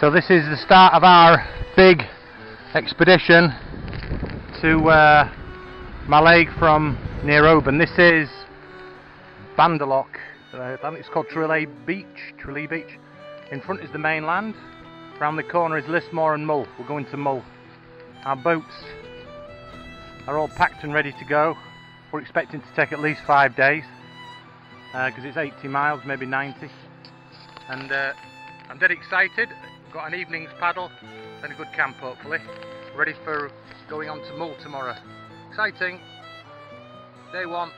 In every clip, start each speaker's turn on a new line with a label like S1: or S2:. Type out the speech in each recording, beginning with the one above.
S1: So this is the start of our big expedition to Mallaig from near Oban. This is Benderloch. I think it's called Tralee Beach. In front is the mainland. Round the corner is Lismore and Mull. We're going to Mull. Our boats are all packed and ready to go. We're expecting to take at least 5 days because it's 80 miles, maybe 90. And I'm dead excited. Got an evening's paddle and a good camp hopefully. Ready for going on to Mull tomorrow. Exciting. Day one.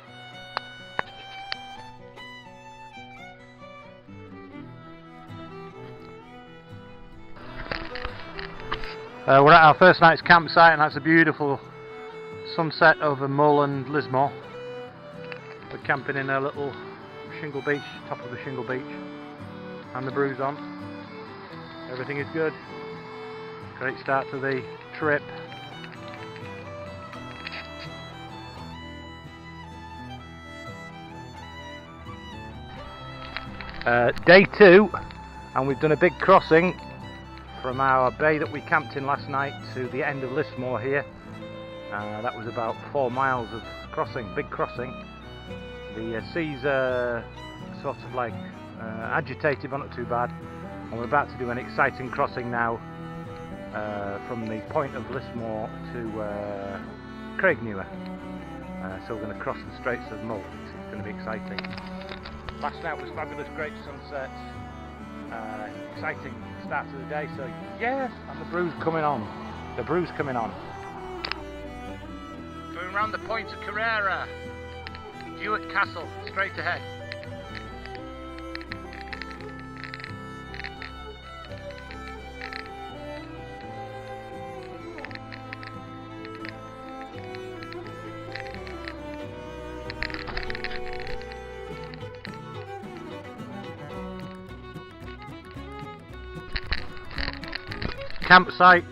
S1: We're at our first night's campsite and that's a beautiful sunset over Mull and Lismore. We're camping in a little shingle beach, top of the shingle beach, and the brew's on. Everything is good. Great start to the trip. Day 2, and we've done a big crossing from our bay that we camped in last night to the end of Lismore here. That was about 4 miles of crossing, big crossing. The seas are sort of like agitated but not too bad, and we're about to do an exciting crossing now from the point of Lismore to Craignewer. So we're going to cross the Straits of Mull. It's going to be exciting. Last night was fabulous, great sunset, exciting start to the day, so yes, and the brew's coming on. The brew's coming on. Going round the point of Carrera, Duart Castle, straight ahead. Campsite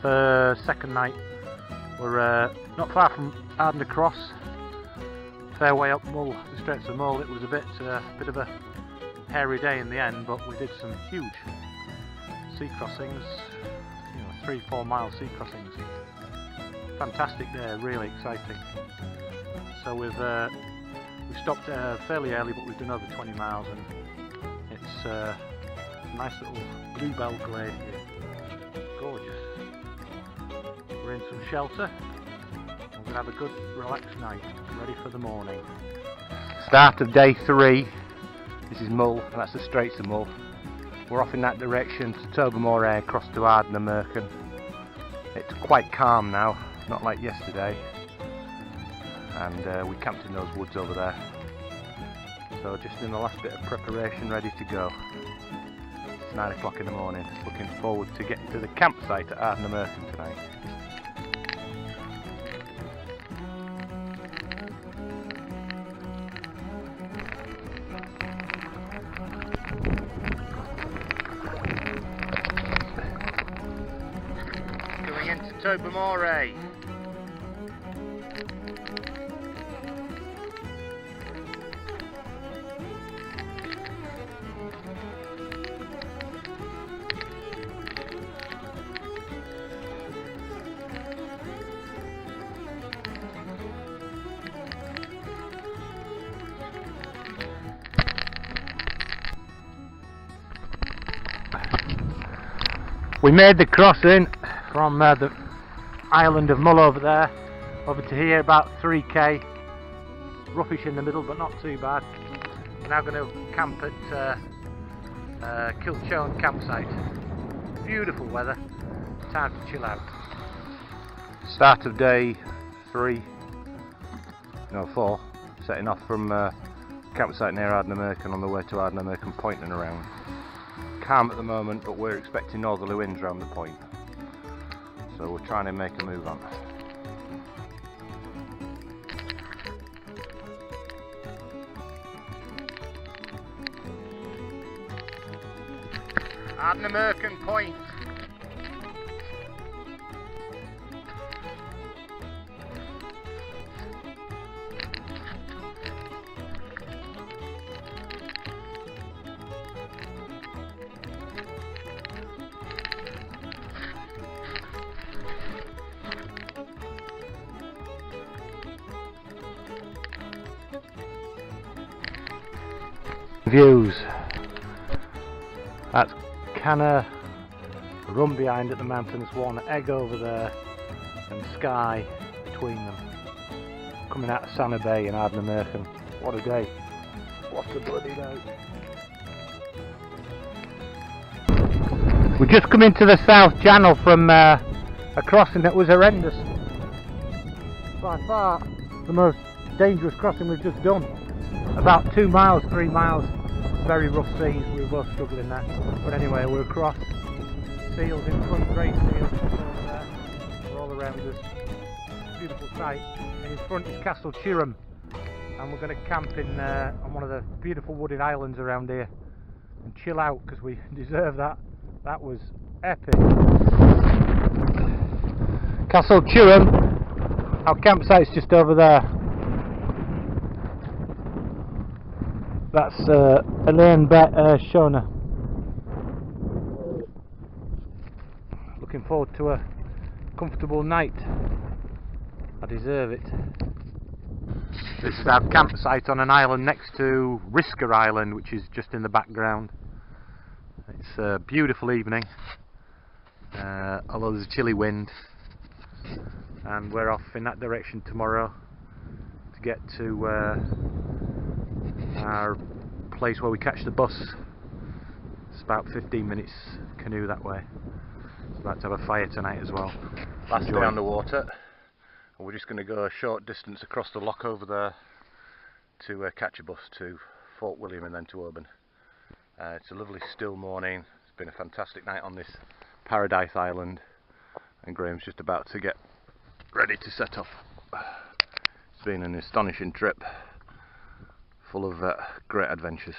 S1: for second night. We're not far from Ardner Cross, fair way up Mull, the Straits of Mull. It was a bit of a hairy day in the end, but we did some huge sea crossings, 3-4 mile sea crossings. Fantastic day, really exciting. So we stopped fairly early, but we've done over 20 miles, and it's a nice little bluebell glade here. Gorgeous. We're in some shelter. We're going to have a good relaxed night, ready for the morning. Start of day 3. This is Mull, and that's the Straits of Mull. We're off in that direction to Tobermoor Air, across to Ardnamurchan. It's quite calm now, not like yesterday. And we camped in those woods over there. So just in the last bit of preparation, ready to go. 9 o'clock in the morning. Looking forward to getting to the campsite at Ardnamurchan tonight. Going into Tobermoor. We made the crossing from the island of Mull over there, over to here, about 3k. Roughish in the middle, but not too bad. We're now going to camp at Kilchone campsite. Beautiful weather, time to chill out. Start of day 4, setting off from campsite near Ardnamurchan on the way to Ardnamurchan Point and around. Calm at the moment, but we're expecting northerly winds around the point, so we're trying to make a move on. Ardnamurchan Point. Views. That's Canna, run behind at the mountains, one egg over there, and Skye between them. Coming out of Sanna Bay in Ardnamurchan. What a day. What a bloody day. We just come into the South Channel from a crossing that was horrendous. By far the most dangerous crossing we've just done. About 2 miles, 3 miles, very rough seas, we were both struggling there. But anyway, we're across, seals in front, great seals over there, we're all around us. Beautiful sight. And in front is Castle Chirham, and we're going to camp in on one of the beautiful wooded islands around here and chill out because we deserve that. That was epic. Castle Chirham, our campsite's just over there. That's Elaine Shona. Looking forward to a comfortable night. I deserve it. This is our campsite on an island next to Risker Island, which is just in the background. It's a beautiful evening, although there's a chilly wind, and we're off in that direction tomorrow to get to our place where we catch the bus. It's about 15 minutes canoe that way. It's about to have a fire tonight as well. Last day on the water, and we're just going to go a short distance across the loch over there to catch a bus to Fort William and then to Oban. It's a lovely still morning. It's been a fantastic night on this paradise island, and Graham's just about to get ready to set off. It's been an astonishing trip, full of great adventures.